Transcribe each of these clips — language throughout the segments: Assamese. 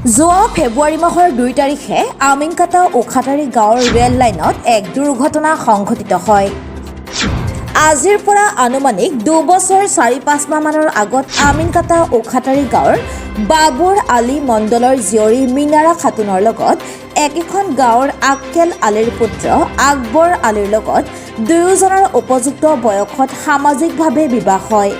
যোৱা ফেব্ৰুৱাৰী মাহৰ 2 তাৰিখে আমিনকাটা ওখাটাৰী গাঁৱৰ ৰেল লাইনত এক দুৰ্ঘটনা সংঘটিত হয়। আজিৰ পৰা আনুমানিক 2 বছৰ 4-5 মাহমানৰ আগত আমিনকাটা ওখাটাৰী গাঁৱৰ বাবুৰ আলী মণ্ডলৰ জীয়ৰী মিনাৰা খাতুনৰ লগত একেখন গাঁৱৰ আক্কেল আলীৰ পুত্ৰ আকবৰ আলীৰ লগত দুয়োজনৰ উপযুক্ত বয়সত সামাজিকভাৱে বিবাহ হয়।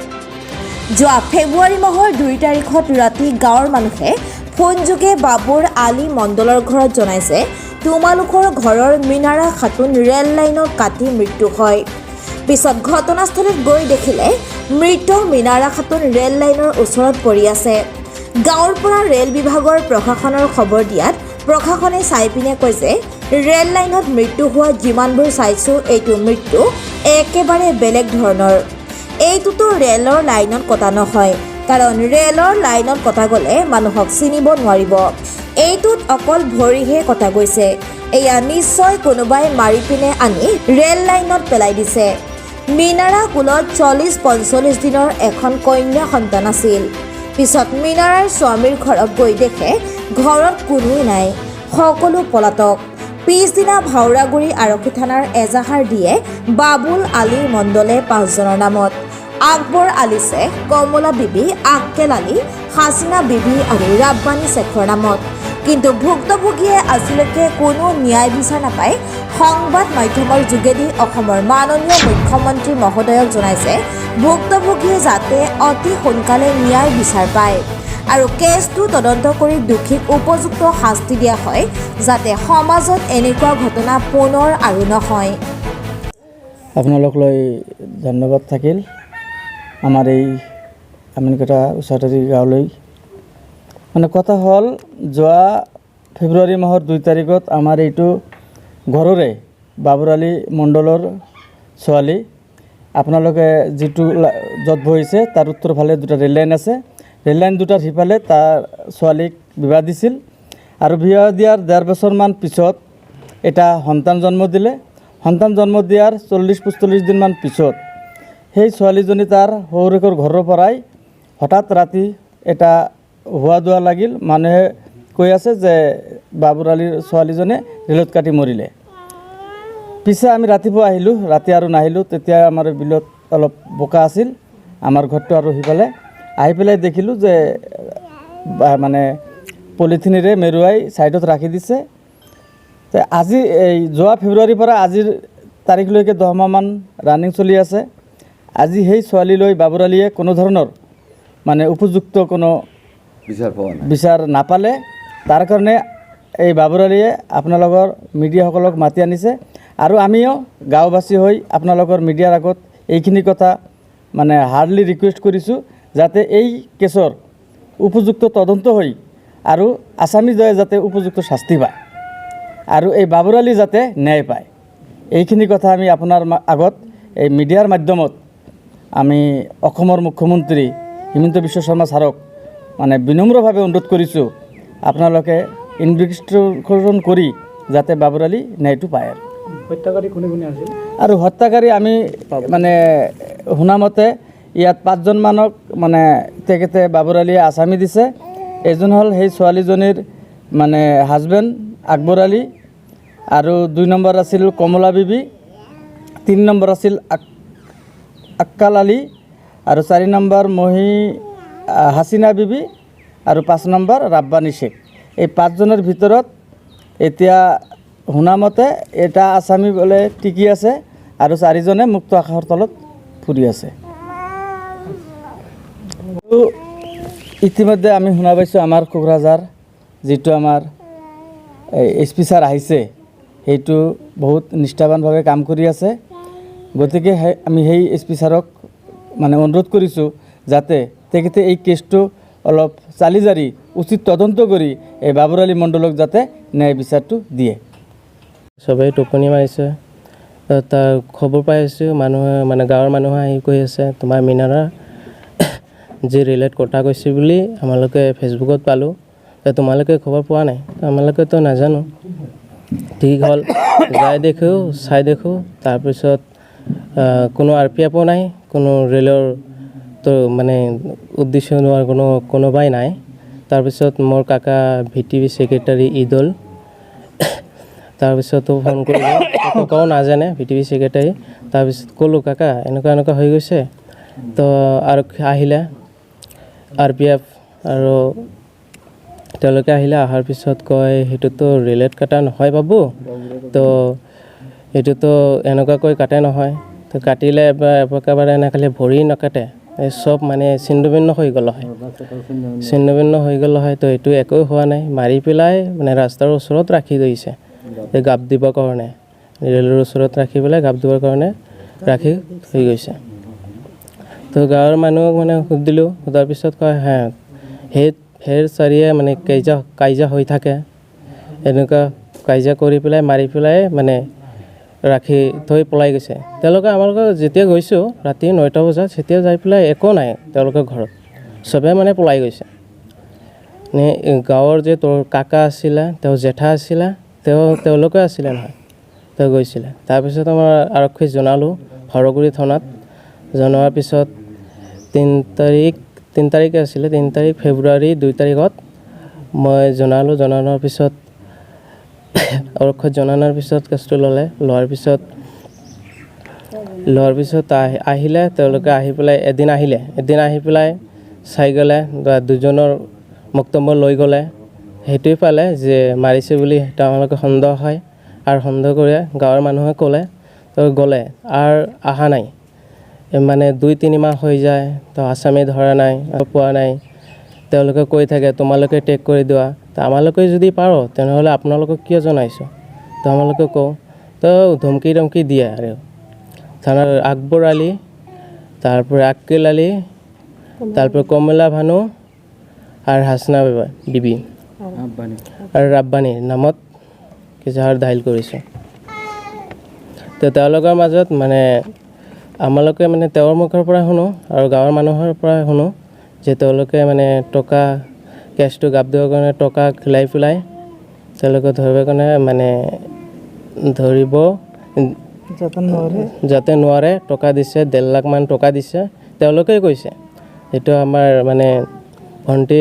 যোৱা ফেব্ৰুৱাৰী মাহৰ 2 তাৰিখত ৰাতি গাঁৱৰ মানুহে ফোনযোগে বাবুৰ আলী মণ্ডলৰ ঘৰত জনাইছে তোমালোকৰ ঘৰৰ মিনাৰা খাতুন ৰেল লাইনত কাটি মৃত্যু হয়। পিছত ঘটনাস্থলীত গৈ দেখিলে মৃত মিনাৰা খাতুন ৰেল লাইনৰ ওচৰত পৰি আছে। গাঁৱৰ পৰা ৰেল বিভাগৰ প্ৰশাসনৰ খবৰ দিয়াত প্ৰশাসনে চাই পিনে কৈছে ৰেল লাইনত মৃত্যু হোৱা যিমানবোৰ চাইছোঁ এইটো মৃত্যু একেবাৰে বেলেগ ধৰণৰ। এইটোতো ৰেলৰ লাইনত কটা নহয়, কাৰণ ৰেলৰ লাইনত কটা গ'লে মানুহক চিনিব নোৱাৰিব। এইটোত অকল ভৰিহে কটা গৈছে। এয়া নিশ্চয় কোনোবাই মাৰি পিনে আনি ৰেল লাইনত পেলাই দিছে। মিনাৰা কুলত 40-45 দিনৰ এখন কন্যা সন্তান আছিল। পিছত মিনাৰাৰ স্বামীৰ ঘৰত গৈ দেখে ঘৰত কোনোৱেই নাই, সকলো পলাতক। পিছদিনা ভাওৰাগুৰি আৰক্ষী থানাৰ এজাহাৰ দিয়ে বাবুল আলী মণ্ডলে 5 জনৰ নামত। আকবৰ আলী শ্বেখ, কমলা বিবি, আক্কেল আলী, হাছিনা বিবি আৰু ৰাব্বানী শ্বেখৰ নামত। কিন্তু ভুক্তভোগীয়ে আজিলৈকে কোনো ন্যায় বিচাৰ নাপায়। সংবাদ মাধ্যমৰ যোগেদি অসমৰ মাননীয় মুখ্যমন্ত্ৰী মহোদয়ক জনাইছে ভুক্তভোগীয়ে যাতে অতি সোনকালে ন্যায় বিচাৰ পায় আৰু কেছটো তদন্ত কৰি দোষীক উপযুক্ত শাস্তি দিয়া হয়, যাতে সমাজত এনেকুৱা ঘটনা পুনৰ আৰু নহয়। আপোনালোকলৈ ধন্যবাদ থাকিল আমাৰ এই আমিনকাটা ওখাটাৰী গাঁৱলৈ। মানে কথা হ'ল যোৱা ফেব্ৰুৱাৰী মাহৰ 2 তাৰিখত আমাৰ এইটো ঘৰৰে বাবুৰ আলী মণ্ডলৰ ছোৱালী। আপোনালোকে যিটো য'ত বহিছে তাৰ উত্তৰ ফালে 2টা ৰেল লাইন আছে। ৰেল লাইন 2টাৰ সিফালে তাৰ ছোৱালীক বিবাহ দিছিল আৰু বিবাহ দিয়াৰ 1.5 বছৰমান পিছত এটা সন্তান জন্ম দিলে। সন্তান জন্ম দিয়াৰ 40-45 দিনমান পিছত সেই ছোৱালীজনী তাৰ শহুৰেকৰ ঘৰৰ পৰাই হঠাৎ ৰাতি এটা হোৱা দোৱা লাগিল। মানুহে কৈ আছে যে বাবুৰ আলীৰ ছোৱালীজনে ৰেলত কাটি মৰিলে। পিছে আমি ৰাতিপুৱা আহিলোঁ, ৰাতি আৰু নাহিলোঁ। তেতিয়া আমাৰ বিলত অলপ বোকা আছিল, আমাৰ ঘৰটো আৰু সিফালে আহি পেলাই দেখিলোঁ যে মানে পলিথিনেৰে মেৰুৱাই ছাইডত ৰাখি দিছে। আজি এই যোৱা ফেব্ৰুৱাৰীৰ পৰা আজিৰ তাৰিখলৈকে 10 মাহমান ৰানিং চলি আছে। আজি সেই ছোৱালীলৈ বাবুৰ আলীয়ে কোনো ধৰণৰ মানে উপযুক্ত কোনো বিচাৰ নাপালে। তাৰ কাৰণে এই বাবুৰ আলীয়ে আপোনালোকৰ মিডিয়াসকলক মাতি আনিছে আৰু আমিও গাঁওবাসী হৈ আপোনালোকৰ মিডিয়াৰ আগত এইখিনি কথা মানে হাৰ্ডলি ৰিকুৱেষ্ট কৰিছোঁ যাতে এই কেছৰ উপযুক্ত তদন্ত হৈ আৰু আসামিজয়ে যাতে উপযুক্ত শাস্তি পায় আৰু এই বাবুৰ আলী যাতে ন্যায় পায়। এইখিনি কথা আমি আপোনাৰ আগত এই মিডিয়াৰ মাধ্যমত আমি অসমৰ মুখ্যমন্ত্ৰী হিমন্ত বিশ্ব শৰ্মা ছাৰক মানে বিনম্ৰভাৱে অনুৰোধ কৰিছোঁ আপোনালোকে ইনভেষ্টিগেশ্যন কৰি যাতে বাবুৰ আলী ন্যায়টো পায়। হত্যাকাৰী কোনে কোনে আছিল আৰু হত্যাকাৰী আমি মানে শুনামতে ইয়াত 5 জনমানক মানে তেখেতে বাবুৰ আলীয়ে আসামি দিছে। এজন হ'ল সেই ছোৱালীজনীৰ মানে হাজবেণ্ড আকবৰ আলী, আৰু 2 নম্বৰ আছিল কমলা বিবি, 3 নম্বৰ আছিল আক্কাল আলী, আৰু 4 নম্বৰ হাছিনা বিবি, আৰু 5 নম্বৰ ৰাব্বানী শ্বেখ। এই 5 জনৰ ভিতৰত এতিয়া শুনামতে এটা আসামি বোলে টিকি আছে আৰু 4 জনে মুক্ত আকাশৰ তলত ফুৰি আছে। ইতিমধ্যে আমি শুনা পাইছোঁ আমাৰ কোকৰাঝাৰ যিটো আমাৰ SP ছাৰ আহিছে সেইটো বহুত নিষ্ঠাবানভাৱে কাম কৰি আছে। গতিকে আমি সেই SP ছাৰক মানে অনুৰোধ কৰিছোঁ যাতে তেখেতে এই কেছটো অলপ চালি জাৰি উচিত তদন্ত কৰি এই বাবুৰ আলী মণ্ডলক যাতে ন্যায় বিচাৰটো দিয়ে। সবেই টোপনি মাৰিছে, তাৰ খবৰ পাই আছোঁ মানুহে মানে গাঁৱৰ মানুহে আহি কৈ আছে তোমাৰ মিনাৰা যি ৰেলত কটা গৈছে বুলি আমালোকে ফেচবুকত পালোঁ। তোমালোকে খবৰ পোৱা নাই? আমালোকেতো নাজানো। ঠিক হ'ল, চাই দেখোঁ তাৰপিছত কোনো RPFও নাই, কোনো ৰেলৰ তো মানে উদ্দেশ্য লোৱাৰ কোনোবাই নাই। তাৰপিছত মোৰ কাকা VTV ছেক্ৰেটাৰী ঈদল, তাৰপিছতো ফোন কৰিলোঁ, কাকাও নাজানে VTV ছেক্ৰেটাৰী। তাৰপিছত ক'লোঁ কাকা এনেকুৱা এনেকুৱা হৈ গৈছে, তো আৰক্ষী আহিলে, RPF আৰু তেওঁলোকে আহিলে। অহাৰ পিছত কয় সেইটোতো ৰেলেট কাটা নহয় বাবু, তো এইটোতো এনেকুৱাকৈ কাটে নহয়, তো কাটিলে একেবাৰে এনেকৈ ভৰি নাকাটে, এই চব মানে ছিন্ন ভিন্ন হৈ গ'ল হয়, তো এইটো একো হোৱা নাই, মাৰি পেলাই মানে ৰাস্তাৰ ওচৰত ৰাখি দিছে এই গাপ দিবৰ কাৰণে, ৰেলৰ ওচৰত ৰাখি পেলাই গাপ দিবৰ কাৰণে ৰাখি থৈ গৈছে। তো গাঁৱৰ মানুহক মানে সুধিলোঁ, সোধাৰ পিছত কয় হেৰ চাৰিয়ে মানে কাজিয়া হৈ থাকে, এনেকুৱা কাজিয়া কৰি পেলাই মাৰি পেলাই মানে ৰাখি থৈ পলাই গৈছে। তেওঁলোকে আমালোকে যেতিয়া গৈছোঁ ৰাতি 9টা বজাত, যেতিয়া যাই পেলাই একো নাই তেওঁলোকৰ ঘৰত, চবে মানে পলাই গৈছে। গাঁৱৰ যে তোৰ কাকা আছিলে, তেওঁ জেঠা আছিলে, তেওঁলোকে আছিলে নহয়, তেওঁ গৈছিলে। তাৰপিছত আমাৰ আৰক্ষীক জনালোঁ হৰগুৰি থানাত। জনোৱাৰ পিছত 3 তাৰিখ আছিলে, 3 তাৰিখ ফেব্ৰুৱাৰী 2 তাৰিখত মই জনানোৱাৰ পিছত আৰক্ষীত জনানোৰ পিছত কেছটো লোৱাৰ পিছত আহিলে তেওঁলোকে, আহি পেলাই এদিন আহি পেলাই চাই গ'লে, দুজনৰ বক্তব্য লৈ গ'লে, সেইটোৱে পালে যে মাৰিছে বুলি তেওঁলোকে সন্দেহ হয়, আৰু সন্দেহ কৰি গাঁৱৰ মানুহে ক'লে, তো গ'লে আৰু অহা নাই, মানে 2-3 মাহ হৈ যায়, তো আসামী ধৰা নাই, পোৱা নাই। তেওঁলোকে কৈ থাকে তোমালোকে টেক কৰি দিয়া, তো আমালোকে যদি পাৰোঁ তেনেহ'লে আপোনালোকক কিয় জনাইছোঁ, তো আমালোকে কওঁ, তো ধমকি দিয়ে আৰু থানাৰ আকবৰ আলী, তাৰপৰে আক্কেল আলী, তাৰপৰ কমলা ভানু আৰ হাসনা বিবি আৰ ৰাব্বানীৰ নামত কেঁচাহাৰ দাখিল কৰিছোঁ। তো তেওঁলোকৰ মাজত মানে আমালোকে মানে তেওঁৰ মুখৰ পৰা শুনো আৰু গাঁৱৰ মানুহৰ পৰা শুনো যে তেওঁলোকে মানে টকা কেছটো গাপ দিবৰ কাৰণে টকা খেলাই পেলাই তেওঁলোকে ধৰিবৰ কাৰণে মানে ধৰিব যাতে নোৱাৰে টকা দিছে, 1.5 লাখ মান টকা দিছে, তেওঁলোকে কৈছে। এইটো আমাৰ মানে ভণ্টি